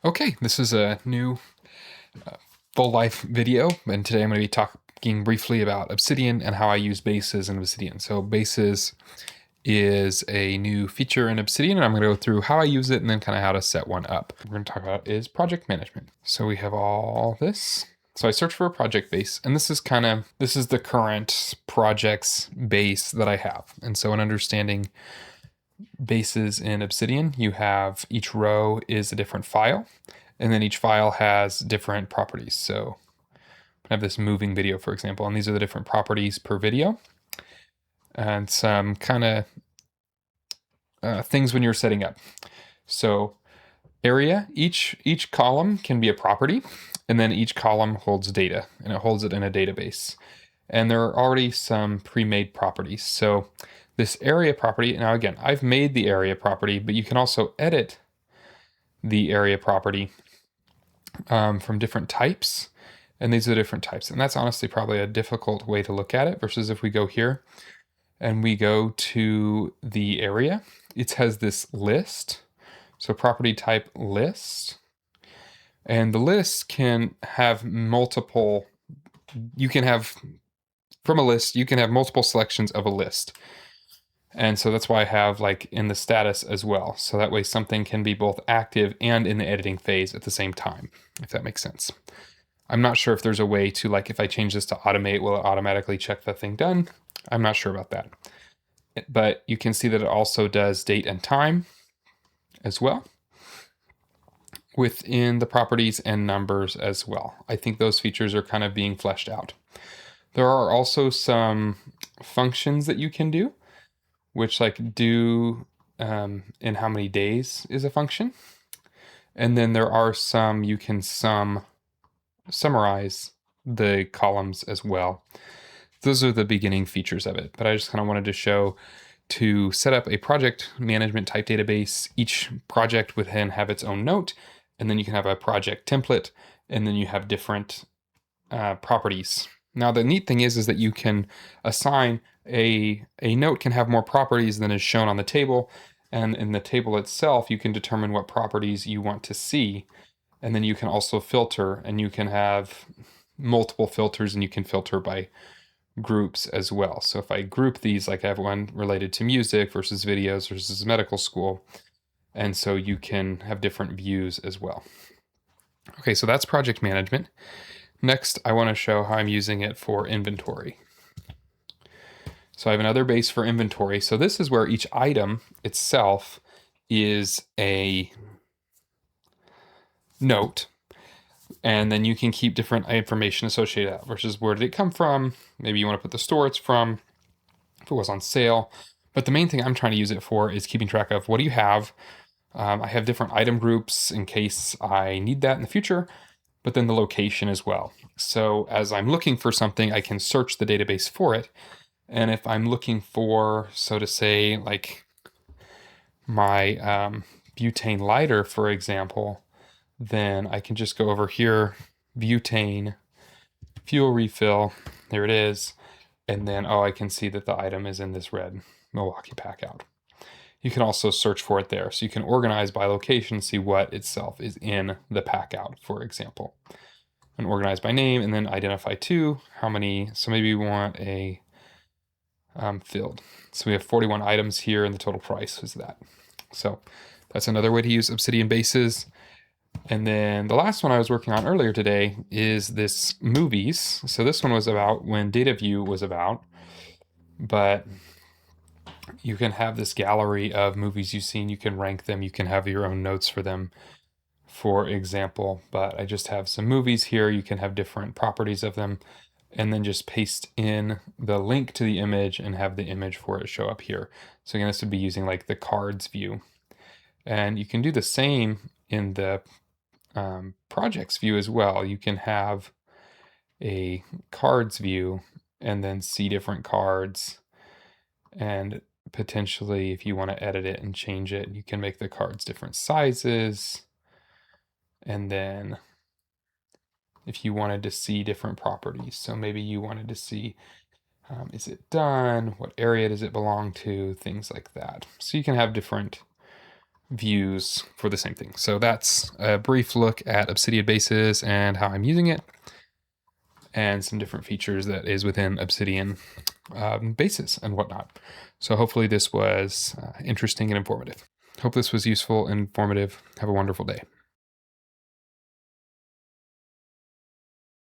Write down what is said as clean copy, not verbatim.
Okay, this is a new uh, full life video, and today I'm going to be talking briefly about Obsidian and how I use bases in Obsidian. So bases is a new feature in Obsidian, and I'm going to go through how I use it and then kind of how to set one up. What we're going to talk about is project management. So we have all this. So I search for a project base, and this is the current project's base that I have. And so in understanding bases in Obsidian, you have each row is a different file, and then each file has different properties. So I have this moving video, for example, and these are the different properties per video, and some kind of things when you're setting up. So area, each column can be a property, and then each column holds data, and it holds it in a database. And there are already some pre-made properties. So this area property, now again, I've made the area property, but you can also edit the area property from different types. And these are the different types. And that's honestly probably a difficult way to look at it versus if we go here and we go to the area, it has this list. So property type list. And the list can have multiple, you can have, from a list, you can have multiple selections of a list. And so that's why I have like in the status as well. So that way something can be both active and in the editing phase at the same time, if that makes sense. I'm not sure if there's a way to, like, if I change this to automate, will it automatically check the thing done? I'm not sure about that. But you can see that it also does date and time as well within the properties and numbers as well. I think those features are kind of being fleshed out. There are also some functions that you can do, which like do in how many days is a function. And then there are some you can summarize the columns as well. Those are the beginning features of it, but I just kind of wanted to show to set up a project management type database. Each project would then have its own note, and then you can have a project template, and then you have different properties. Now the neat thing is that you can assign a note can have more properties than is shown on the table, and in the table itself you can determine what properties you want to see, and then you can also filter, and you can have multiple filters, and you can filter by groups as well. So if I group these, like I have one related to music versus videos versus medical school, and so you can have different views as well. Okay, so that's project management. Next, I want to show how I'm using it for inventory. So I have another base for inventory. So this is where each item itself is a note, and then you can keep different information associated with that versus where did it come from. Maybe you want to put the store it's from, if it was on sale. But the main thing I'm trying to use it for is keeping track of what do you have. I have different item groups in case I need that in the future, but then the location as well. So as I'm looking for something, I can search the database for it. And if I'm looking for, so to say, like my butane lighter, for example, then I can just go over here, butane, fuel refill, there it is. And then, oh, I can see that the item is in this red Milwaukee pack out. You can also search for it there. So you can organize by location, see what itself is in the pack out, for example. And organize by name, and then identify to how many. So maybe we want a filled. So we have 41 items here, and the total price is that. So that's another way to use Obsidian Bases. And then the last one I was working on earlier today is this movies. So this one was about when data view was about, but you can have this gallery of movies you've seen. You can rank them. You can have your own notes for them, for example. But I just have some movies here. You can have different properties of them, and then just paste in the link to the image and have the image for it show up here. So again, this would be using like the cards view. And you can do the same in the projects view as well. You can have a cards view and then see different cards, and potentially if you want to edit it and change it, you can make the cards different sizes. And then if you wanted to see different properties, so maybe you wanted to see is it done, what area does it belong to, things like that. So you can have different views for the same thing. So that's a brief look at Obsidian Bases and how I'm using it, and some different features that is within Obsidian Bases and whatnot. So hopefully this was interesting and informative. Hope this was useful and informative. Have a wonderful day.